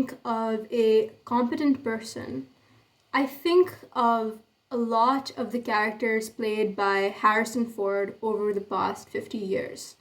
think of a competent person, I think of a lot of the characters played by Harrison Ford over the past 50 years.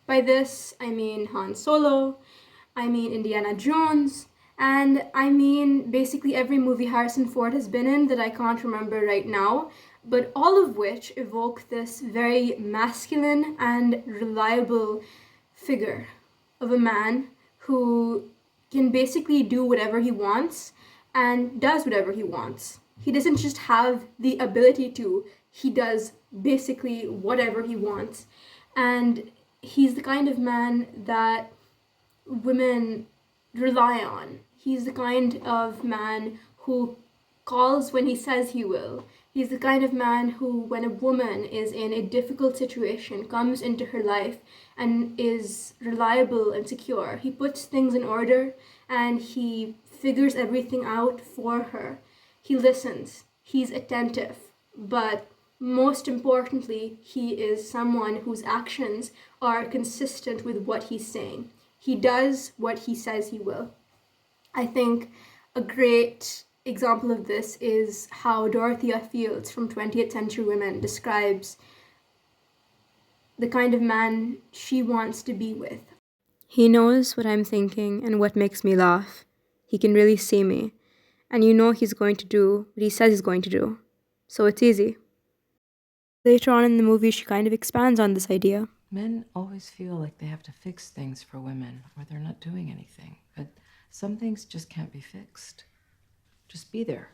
By this, I mean Han Solo, I mean Indiana Jones, and I mean basically every movie Harrison Ford has been in that I can't remember right now, but all of which evoke this very masculine and reliable figure of a man who can basically do whatever he wants and does whatever he wants. He doesn't just have the ability to, he does basically whatever he wants. And he's the kind of man that women rely on. He's the kind of man who calls when he says he will. He's the kind of man who, when a woman is in a difficult situation, comes into her life and is reliable and secure. He puts things in order and he figures everything out for her. He listens. He's attentive. But most importantly, he is someone whose actions are consistent with what he's saying. He does what he says he will. I think a great example of this is how Dorothea Fields from 20th Century Women describes the kind of man she wants to be with. He knows what I'm thinking and what makes me laugh. He can really see me. And you know he's going to do what he says he's going to do. So it's easy. Later on in the movie, she kind of expands on this idea. Men always feel like they have to fix things for women or they're not doing anything. But some things just can't be fixed. Just be there.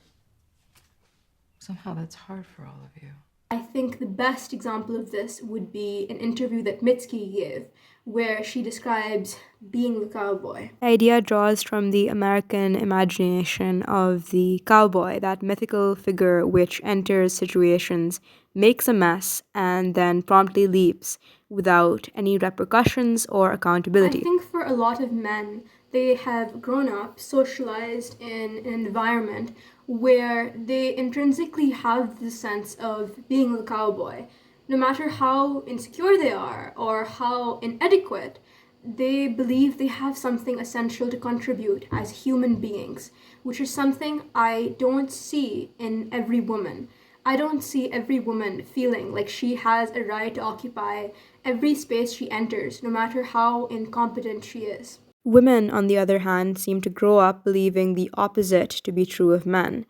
Somehow that's hard for all of you. I think the best example of this would be an interview that Mitski gave, where she describes being the cowboy. The idea draws from the American imagination of the cowboy, that mythical figure which enters situations, makes a mess, and then promptly leaves without any repercussions or accountability. I think for a lot of men, they have grown up, socialized in an environment where they intrinsically have the sense of being the cowboy. No matter how insecure they are or how inadequate, they believe they have something essential to contribute as human beings, which is something I don't see in every woman. I don't see every woman feeling like she has a right to occupy every space she enters, no matter how incompetent she is. Women, on the other hand, seem to grow up believing the opposite to be true of men.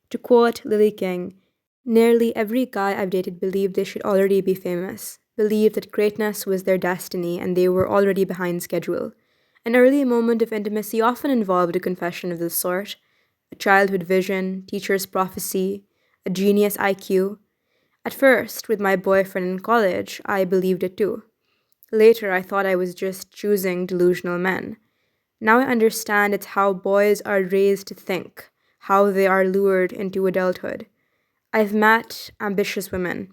To quote Lily King, nearly every guy I've dated believed they should already be famous, believed that greatness was their destiny and they were already behind schedule. An early moment of intimacy often involved a confession of this sort, a childhood vision, teacher's prophecy, a genius IQ. At first, with my boyfriend in college, I believed it too. Later, I thought I was just choosing delusional men. Now I understand it's how boys are raised to think, how they are lured into adulthood. I've met ambitious women,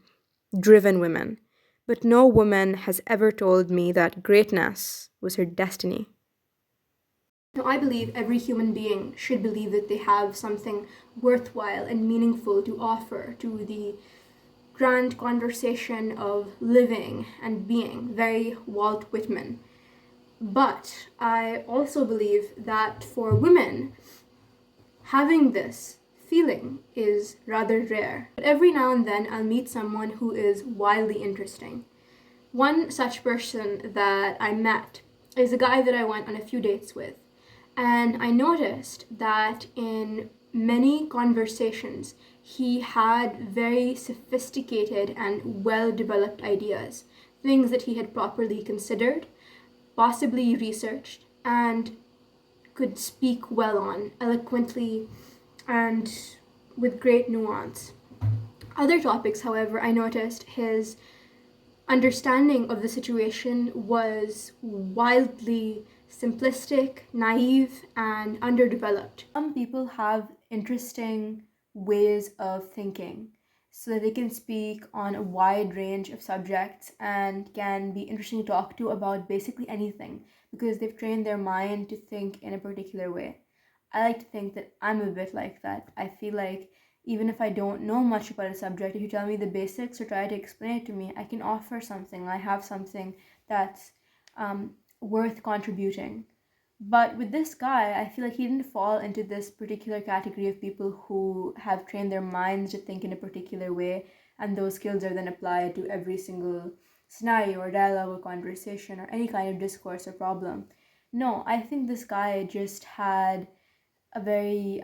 driven women, but no woman has ever told me that greatness was her destiny. Now, I believe every human being should believe that they have something worthwhile and meaningful to offer to the grand conversation of living and being, very Walt Whitman. But I also believe that for women, having this feeling is rather rare. But every now and then I'll meet someone who is wildly interesting. One such person that I met is a guy that I went on a few dates with. And I noticed that in many conversations, he had very sophisticated and well-developed ideas, things that he had properly considered, possibly researched, and could speak well on, eloquently, and with great nuance. Other topics, however, I noticed his understanding of the situation was wildly simplistic, naive, and underdeveloped. Some people have interesting ways of thinking so that they can speak on a wide range of subjects and can be interesting to talk to about basically anything because they've trained their mind to think in a particular way. I like to think that I'm a bit like that. I feel like even if I don't know much about a subject, if you tell me the basics or try to explain it to me, I can offer something. I have something that's worth contributing. But with this guy, I feel like he didn't fall into this particular category of people who have trained their minds to think in a particular way, and those skills are then applied to every single scenario or dialogue or conversation or any kind of discourse or problem. No, I think this guy just had a very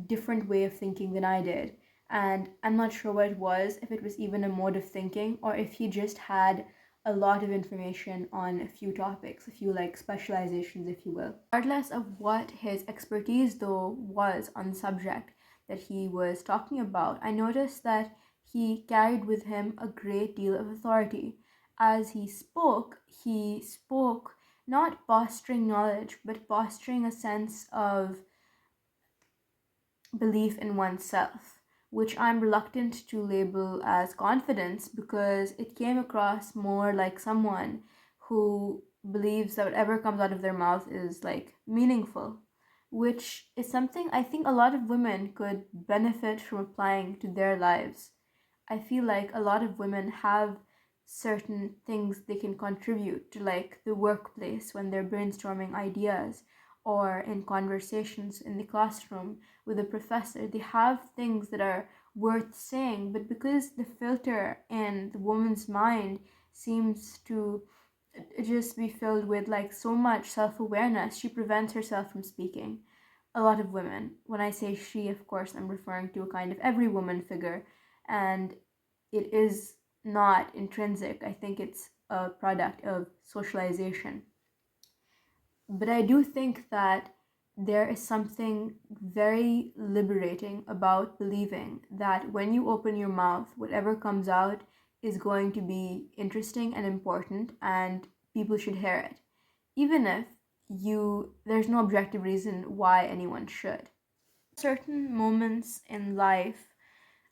different way of thinking than I did. And I'm not sure what it was, if it was even a mode of thinking, or if he just had a lot of information on a few topics, a few like specializations, if you will. Regardless of what his expertise, though, was on the subject that he was talking about, I noticed that he carried with him a great deal of authority. As he spoke not posturing knowledge, but posturing a sense of belief in oneself, which I'm reluctant to label as confidence because it came across more like someone who believes that whatever comes out of their mouth is like meaningful, which is something I think a lot of women could benefit from applying to their lives. I feel like a lot of women have certain things they can contribute to, like the workplace when they're brainstorming ideas or in conversations in the classroom with a professor. They have things that are worth saying, but because the filter in the woman's mind seems to just be filled with like so much self-awareness, she prevents herself from speaking. A lot of women, when I say she, of course I'm referring to a kind of every woman figure, and it is not intrinsic. I think it's a product of socialization. But I do think that there is something very liberating about believing that when you open your mouth, whatever comes out is going to be interesting and important, and people should hear it, even if there's no objective reason why anyone should. Certain moments in life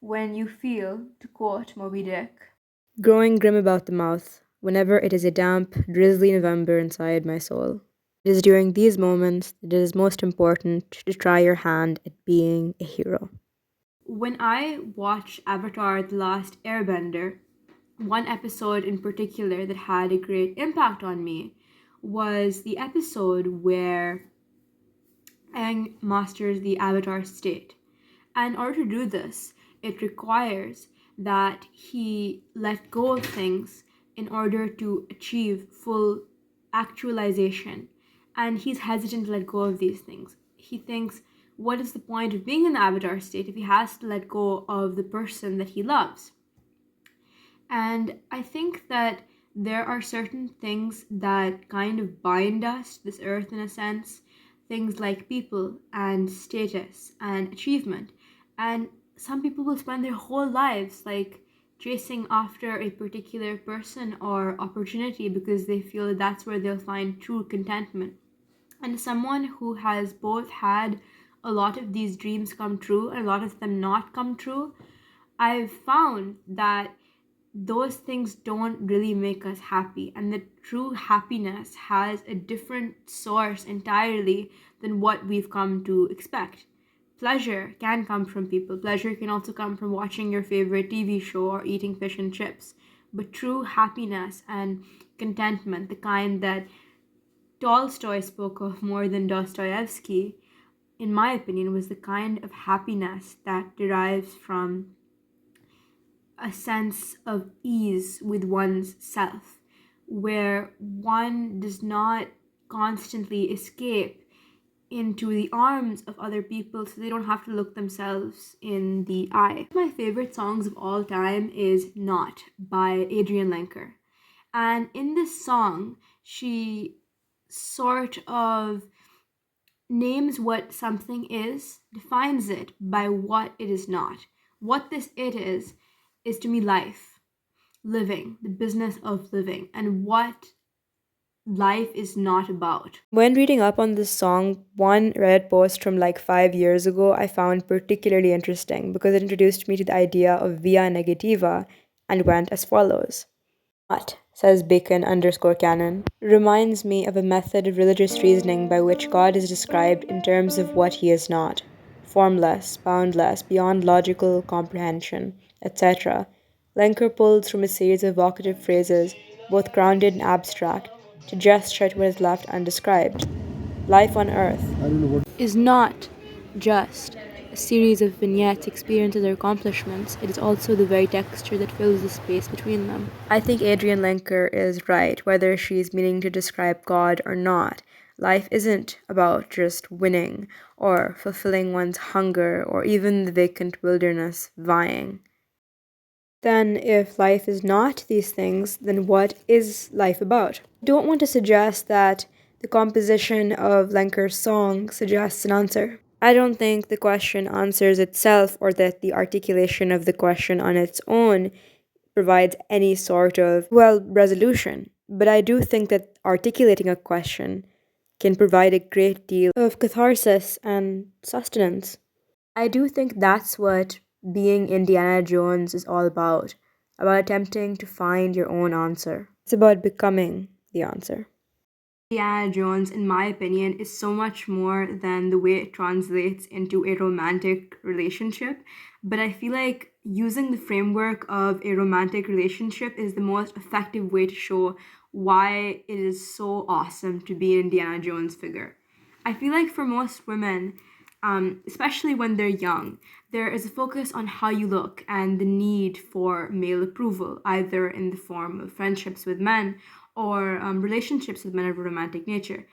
when you feel, to quote Moby Dick, growing grim about the mouth, whenever it is a damp, drizzly November inside my soul. It is during these moments that it is most important to try your hand at being a hero. When I watched Avatar The Last Airbender, one episode in particular that had a great impact on me was the episode where Aang masters the Avatar state. And in order to do this, it requires that he let go of things in order to achieve full actualization. And he's hesitant to let go of these things. He thinks, what is the point of being in the Avatar state if he has to let go of the person that he loves? And I think that there are certain things that kind of bind us to this earth in a sense, things like people and status and achievement. And some people will spend their whole lives like chasing after a particular person or opportunity because they feel that that's where they'll find true contentment. And as someone who has both had a lot of these dreams come true and a lot of them not come true, I've found that those things don't really make us happy, and the true happiness has a different source entirely than what we've come to expect. Pleasure can come from people, pleasure can also come from watching your favorite TV show or eating fish and chips. But true happiness and contentment, the kind that Tolstoy spoke of more than Dostoevsky, in my opinion, was the kind of happiness that derives from a sense of ease with one's self, where one does not constantly escape into the arms of other people so they don't have to look themselves in the eye. My favorite songs of all time is Not by Adrienne Lenker. And in this song, she sort of names what something is, defines it by what it is not. What this it is to me life, living, the business of living, and what life is not about. When reading up on this song, one Reddit post from like 5 years ago I found particularly interesting because it introduced me to the idea of via negativa and went as follows. Not, says Bacon underscore canon, reminds me of a method of religious reasoning by which God is described in terms of what he is not, formless, boundless, beyond logical comprehension, etc. Lenker pulls from a series of evocative phrases, both grounded and abstract, to gesture at what is left undescribed. Life on Earth is not just a series of vignettes, experiences, or accomplishments. It is also the very texture that fills the space between them. I think Adrienne Lenker is right, whether she's meaning to describe God or not. Life isn't about just winning or fulfilling one's hunger or even the vacant wilderness vying. Then, if life is not these things, then what is life about? I don't want to suggest that the composition of Lenker's song suggests an answer. I don't think the question answers itself or that the articulation of the question on its own provides any sort of, well, resolution. But I do think that articulating a question can provide a great deal of catharsis and sustenance. I do think that's what being Indiana Jones is all about attempting to find your own answer. It's about becoming the answer. Indiana Jones, in my opinion, is so much more than the way it translates into a romantic relationship. But I feel like using the framework of a romantic relationship is the most effective way to show why it is so awesome to be an Indiana Jones figure. I feel like for most women, especially when they're young, there is a focus on how you look and the need for male approval, either in the form of friendships with men or relationships with men of a romantic nature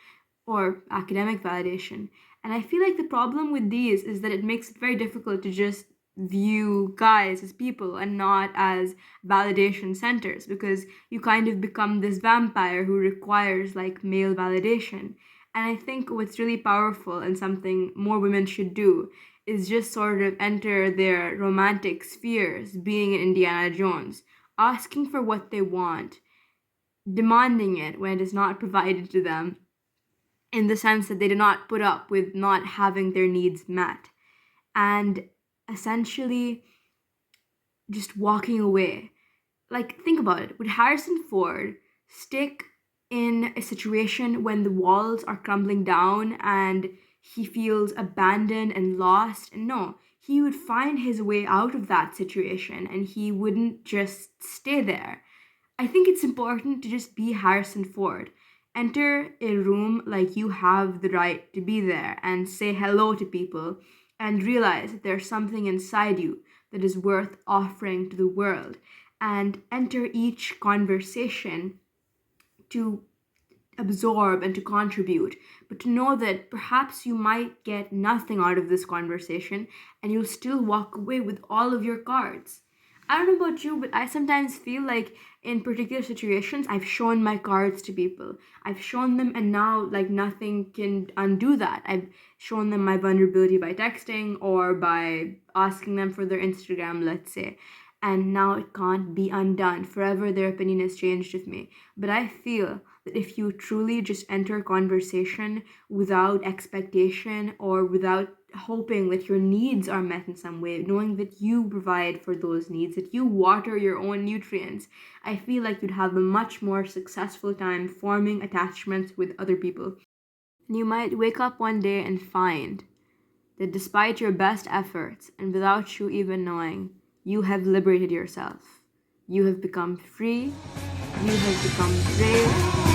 or academic validation. And I feel like the problem with these is that it makes it very difficult to just view guys as people and not as validation centers because you kind of become this vampire who requires like male validation. And I think what's really powerful and something more women should do is just sort of enter their romantic spheres, being an Indiana Jones, asking for what they want, demanding it when it is not provided to them, in the sense that they do not put up with not having their needs met, and essentially just walking away. Like, think about it. Would Harrison Ford stick in a situation when the walls are crumbling down and he feels abandoned and lost? No, he would find his way out of that situation and he wouldn't just stay there. I think it's important to just be Harrison Ford. Enter a room like you have the right to be there and say hello to people and realize that there's something inside you that is worth offering to the world. And enter each conversation to absorb and to contribute, but to know that perhaps you might get nothing out of this conversation and you'll still walk away with all of your cards. I don't know about you, but I sometimes feel like in particular situations, I've shown my cards to people. I've shown them, and now, like, nothing can undo that. I've shown them my vulnerability by texting or by asking them for their Instagram, let's say. And now it can't be undone. Forever, their opinion has changed with me. But I feel that if you truly just enter a conversation without expectation or without hoping that your needs are met in some way, knowing that you provide for those needs, that you water your own nutrients, I feel like you'd have a much more successful time forming attachments with other people. And you might wake up one day and find that despite your best efforts and without you even knowing, you have liberated yourself. You have become free, you have become brave,